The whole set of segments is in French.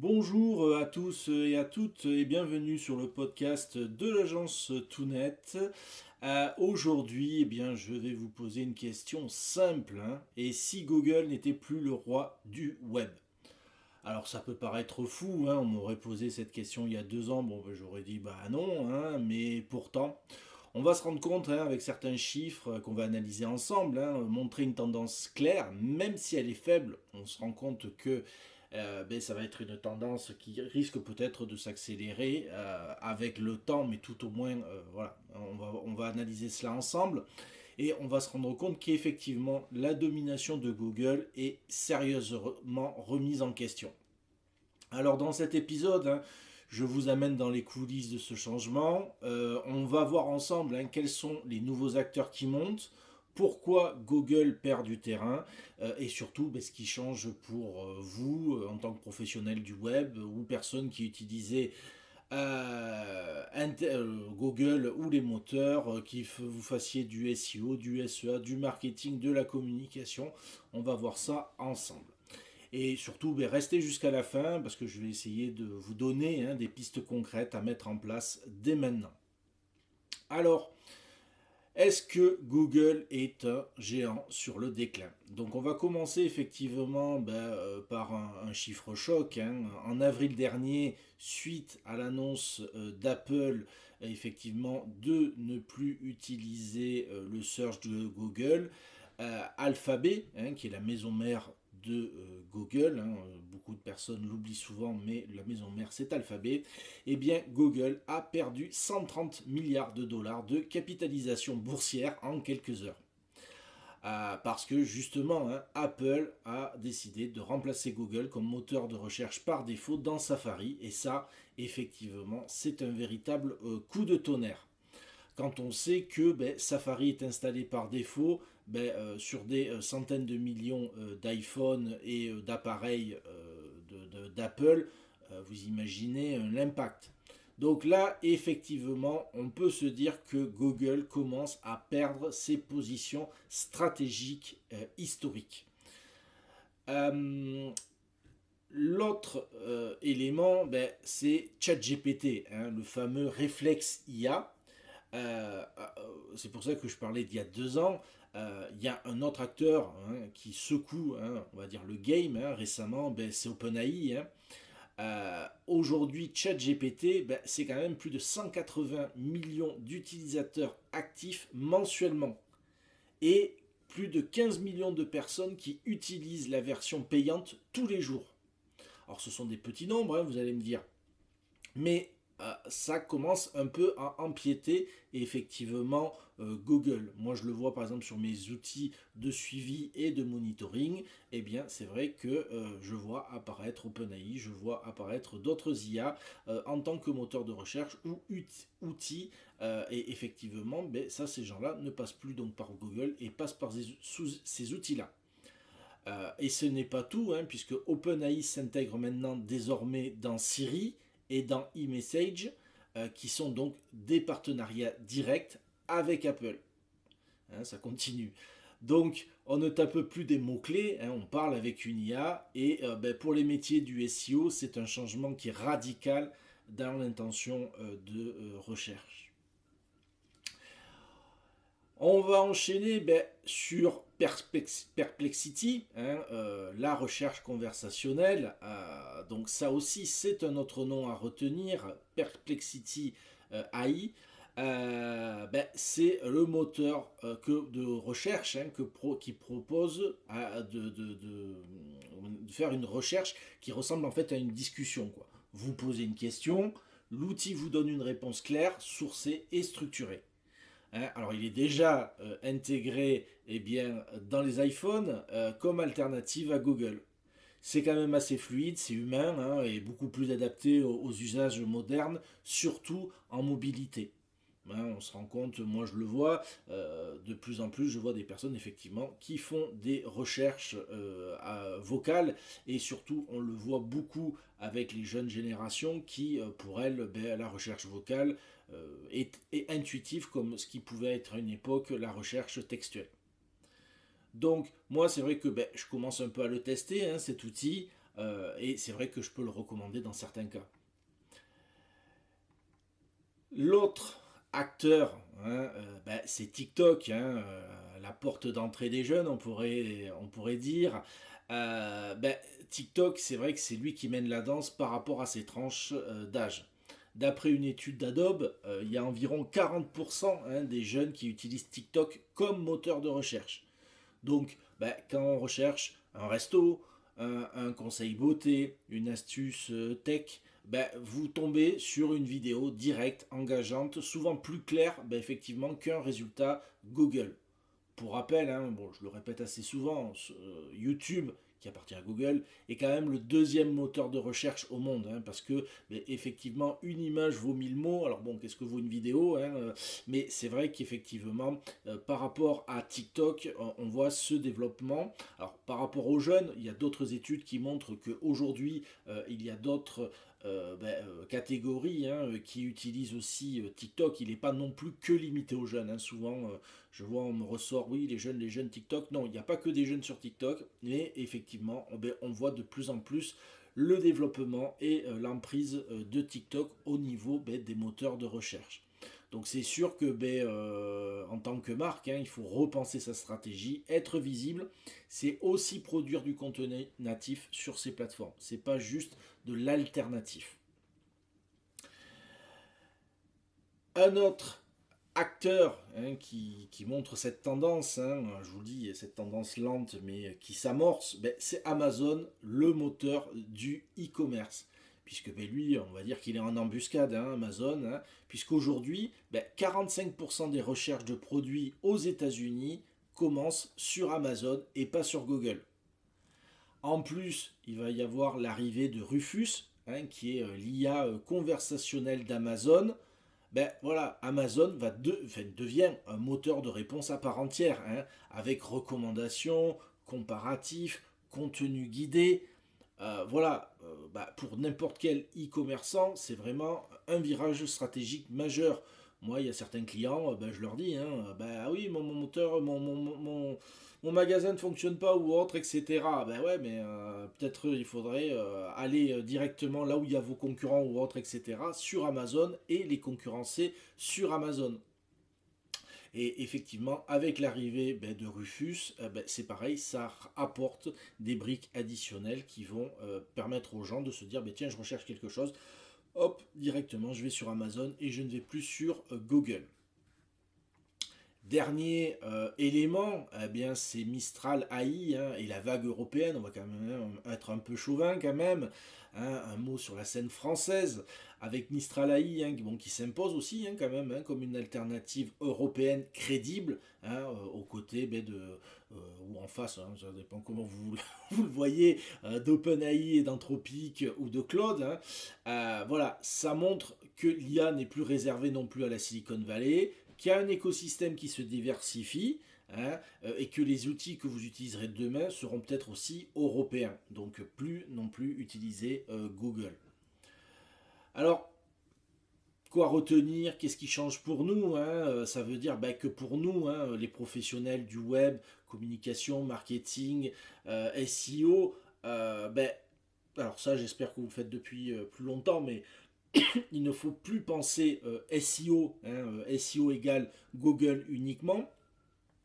Bonjour à tous et à toutes et bienvenue sur le podcast de l'agence Toonet. Aujourd'hui, je vais vous poser une question simple, hein. Et si Google n'était plus le roi du web? Alors ça peut paraître fou, hein, on m'aurait posé cette question il y a 2 ans, j'aurais dit bah non, hein, mais pourtant, on va se rendre compte, hein, avec certains chiffres qu'on va analyser ensemble, hein, montrer une tendance claire, même si elle est faible, on se rend compte que ça va être une tendance qui risque peut-être de s'accélérer avec le temps, mais tout au moins, voilà, on va analyser cela ensemble et on va se rendre compte qu'effectivement, la domination de Google est sérieusement remise en question. Alors dans cet épisode, hein, je vous amène dans les coulisses de ce changement. On va voir ensemble, hein, quels sont les nouveaux acteurs qui montent, pourquoi Google perd du terrain et surtout ce qui change pour vous en tant que professionnel du web ou personne qui utilisait Google ou les moteurs, vous fassiez du SEO, du SEA, du marketing, de la communication. On va voir ça ensemble. Et surtout, restez jusqu'à la fin parce que je vais essayer de vous donner, hein, des pistes concrètes à mettre en place dès maintenant. Alors, est-ce que Google est un géant sur le déclin? Donc on va commencer effectivement par un chiffre choc, hein. En avril dernier, suite à l'annonce d'Apple, effectivement, de ne plus utiliser le search de Google, Alphabet, hein, qui est la maison mère de Google, hein, beaucoup de personnes l'oublient souvent, mais la maison mère c'est Alphabet, eh bien Google a perdu 130 milliards de dollars de capitalisation boursière en quelques heures. Parce que justement, hein, Apple a décidé de remplacer Google comme moteur de recherche par défaut dans Safari, et ça, effectivement, c'est un véritable coup de tonnerre quand on sait que Safari est installé par défaut sur des centaines de millions d'iPhone et d'appareils d'Apple. Vous imaginez l'impact. Donc là, effectivement, on peut se dire que Google commence à perdre ses positions stratégiques historiques. Euh, L'autre élément, c'est ChatGPT, hein, le fameux réflexe IA. C'est pour ça que je parlais d'il y a 2 ans. Il y a un autre acteur, hein, qui secoue, hein, on va dire, le game, hein, récemment, c'est OpenAI, hein. Aujourd'hui, ChatGPT, c'est quand même plus de 180 millions d'utilisateurs actifs mensuellement et plus de 15 millions de personnes qui utilisent la version payante tous les jours. Alors ce sont des petits nombres, hein, vous allez me dire, mais ça commence un peu à empiéter effectivement Google. Moi je le vois par exemple sur mes outils de suivi et de monitoring, eh bien c'est vrai que je vois apparaître OpenAI, je vois apparaître d'autres IA en tant que moteur de recherche ou outils, et effectivement ça, ces gens-là ne passent plus donc par Google et passent par ces outils-là. Et ce n'est pas tout, hein, puisque OpenAI s'intègre maintenant désormais dans Siri et dans eMessage, qui sont donc des partenariats directs avec Apple. Hein, ça continue. Donc, on ne tape plus des mots-clés, hein, on parle avec une IA, et pour les métiers du SEO, c'est un changement qui est radical dans l'intention de recherche. On va enchaîner sur Perplexity, hein, la recherche conversationnelle. Donc ça aussi, c'est un autre nom à retenir. Perplexity AI. C'est le moteur de recherche, hein, qui propose de faire une recherche qui ressemble en fait à une discussion, quoi. Vous posez une question, l'outil vous donne une réponse claire, sourcée et structurée. Hein, alors il est déjà intégré, dans les iPhones comme alternative à Google. C'est quand même assez fluide, c'est humain, hein, et beaucoup plus adapté aux usages modernes, surtout en mobilité. Hein, on se rend compte, moi je le vois, de plus en plus je vois des personnes effectivement qui font des recherches vocales, et surtout on le voit beaucoup avec les jeunes générations qui, pour elles, la recherche vocale est intuitive comme ce qui pouvait être à une époque la recherche textuelle. Donc moi c'est vrai que je commence un peu à le tester, hein, cet outil. et c'est vrai que je peux le recommander dans certains cas. L'autre acteur, hein, c'est TikTok, hein, la porte d'entrée des jeunes, on pourrait dire. Ben, TikTok, c'est vrai que c'est lui qui mène la danse par rapport à ses tranches d'âge. D'après une étude d'Adobe, il y a environ 40% hein, des jeunes qui utilisent TikTok comme moteur de recherche. Donc, quand on recherche un resto, un conseil beauté, une astuce tech, vous tombez sur une vidéo directe, engageante, souvent plus claire effectivement qu'un résultat Google. Pour rappel, hein, bon, je le répète assez souvent, YouTube, qui appartient à Google, est quand même le deuxième moteur de recherche au monde, hein, parce que effectivement, une image vaut 1000 mots. Alors bon, qu'est-ce que vaut une vidéo, hein, mais c'est vrai qu'effectivement, par rapport à TikTok, on voit ce développement. Alors par rapport aux jeunes, il y a d'autres études qui montrent qu'aujourd'hui, il y a d'autres catégories hein, qui utilisent aussi TikTok. Il n'est pas non plus que limité aux jeunes. Hein. Souvent, je vois, on me ressort, oui, les jeunes TikTok. Non, il n'y a pas que des jeunes sur TikTok, mais effectivement, on voit de plus en plus le développement et l'emprise de TikTok au niveau des moteurs de recherche. Donc c'est sûr que en tant que marque, hein, il faut repenser sa stratégie, être visible. C'est aussi produire du contenu natif sur ces plateformes. C'est pas juste de l'alternatif. Un autre acteur hein, qui montre cette tendance, hein, je vous le dis, cette tendance lente mais qui s'amorce, c'est Amazon, le moteur du e-commerce. Puisque lui, on va dire qu'il est en embuscade, hein, Amazon, hein, puisqu'aujourd'hui, 45% des recherches de produits aux États-Unis commencent sur Amazon et pas sur Google. En plus, il va y avoir l'arrivée de Rufus, hein, qui est l'IA conversationnelle d'Amazon. Voilà, Amazon devient un moteur de réponse à part entière, hein, avec recommandations, comparatifs, contenu guidé. Voilà, pour n'importe quel e-commerçant, c'est vraiment un virage stratégique majeur. Moi, il y a certains clients, je leur dis, hein, oui, mon moteur, mon magasin ne fonctionne pas ou autre, etc. Ben ouais, mais peut-être il faudrait aller directement là où il y a vos concurrents ou autre, etc. sur Amazon et les concurrencer sur Amazon. Et effectivement, avec l'arrivée de Rufus, c'est pareil, ça apporte des briques additionnelles qui vont permettre aux gens de se dire, tiens, je recherche quelque chose, hop, directement, je vais sur Amazon et je ne vais plus sur Google. Dernier élément, c'est Mistral AI hein, et la vague européenne. On va quand même être un peu chauvin quand même. Hein, un mot sur la scène française avec Mistral AI hein, qui s'impose aussi hein, quand même hein, comme une alternative européenne crédible hein, aux côtés ou en face, hein, ça dépend comment vous, vous le voyez, d'OpenAI et d'Anthropic ou de Claude. Hein. Voilà, ça montre que l'IA n'est plus réservée non plus à la Silicon Valley, qu'il y a un écosystème qui se diversifie hein, et que les outils que vous utiliserez demain seront peut-être aussi européens, donc plus non plus utiliser Google. Alors, quoi retenir? Qu'est-ce qui change pour nous hein. Ça veut dire que pour nous, hein, les professionnels du web, communication, marketing, SEO, alors ça j'espère que vous le faites depuis plus longtemps, mais il ne faut plus penser SEO, hein, SEO égale Google uniquement.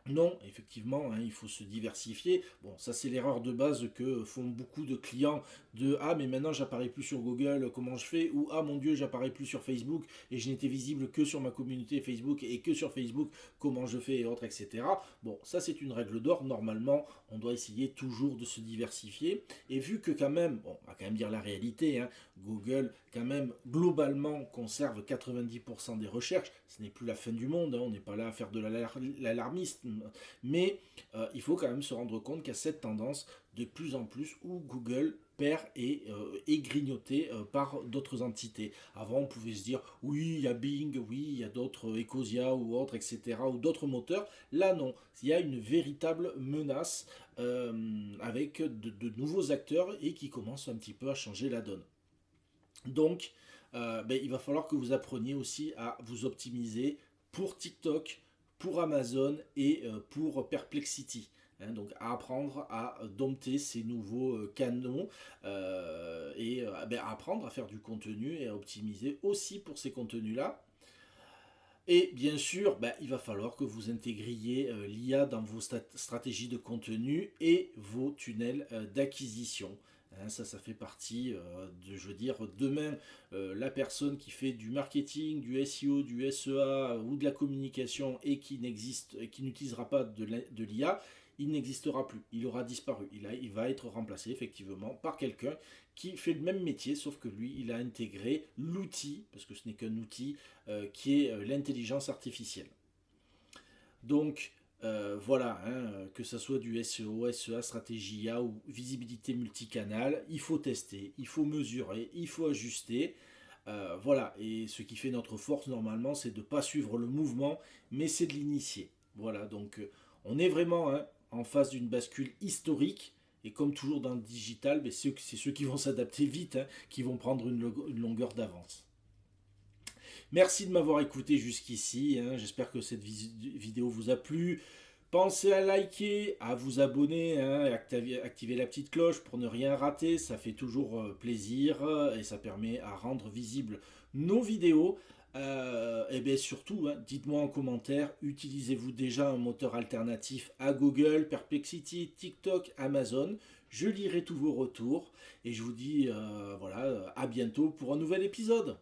Non, effectivement, hein, il faut se diversifier. Bon, ça c'est l'erreur de base que font beaucoup de clients de ah mais maintenant j'apparais plus sur Google, comment je fais? Ou ah mon Dieu j'apparais plus sur Facebook et je n'étais visible que sur ma communauté Facebook et que sur Facebook, comment je fais et autres, etc. Bon, ça c'est une règle d'or. Normalement, on doit essayer toujours de se diversifier. Et vu que quand même, bon, on va quand même dire la réalité, hein, Google quand même globalement conserve 90% des recherches, ce n'est plus la fin du monde, hein, on n'est pas là à faire de l'alarmisme, mais il faut quand même se rendre compte qu'il y a cette tendance de plus en plus où Google perd et est grignoté par d'autres entités. Avant, on pouvait se dire, oui, il y a Bing, oui, il y a d'autres Ecosia ou autres, etc., ou d'autres moteurs. Là, non. Il y a une véritable menace avec de nouveaux acteurs et qui commencent un petit peu à changer la donne. Donc, il va falloir que vous appreniez aussi à vous optimiser pour TikTok, pour Amazon et pour Perplexity. Donc à apprendre à dompter ces nouveaux canons à apprendre à faire du contenu et à optimiser aussi pour ces contenus-là. Et bien sûr, il va falloir que vous intégriez l'IA dans vos stratégies de contenu et vos tunnels d'acquisition. Ça fait partie je veux dire, demain, la personne qui fait du marketing, du SEO, du SEA ou de la communication et qui n'utilisera pas de l'IA, il n'existera plus, il aura disparu. Il va être remplacé effectivement par quelqu'un qui fait le même métier, sauf que lui, il a intégré l'outil, parce que ce n'est qu'un outil, qui est l'intelligence artificielle. Donc voilà, que ce soit du SEO, SEA, stratégie IA ou visibilité multicanal, il faut tester, il faut mesurer, il faut ajuster. Voilà, et ce qui fait notre force normalement, c'est de ne pas suivre le mouvement, mais c'est de l'initier. Voilà, donc on est vraiment en face d'une bascule historique. Et comme toujours dans le digital, c'est ceux qui vont s'adapter vite, qui vont prendre une longueur d'avance. Merci de m'avoir écouté jusqu'ici. J'espère que cette vidéo vous a plu. Pensez à liker, à vous abonner, et activer la petite cloche pour ne rien rater. Ça fait toujours plaisir et ça permet à rendre visibles nos vidéos. Et bien surtout, dites-moi en commentaire, utilisez-vous déjà un moteur alternatif à Google, Perplexity, TikTok, Amazon? Je lirai tous vos retours et je vous dis voilà, à bientôt pour un nouvel épisode.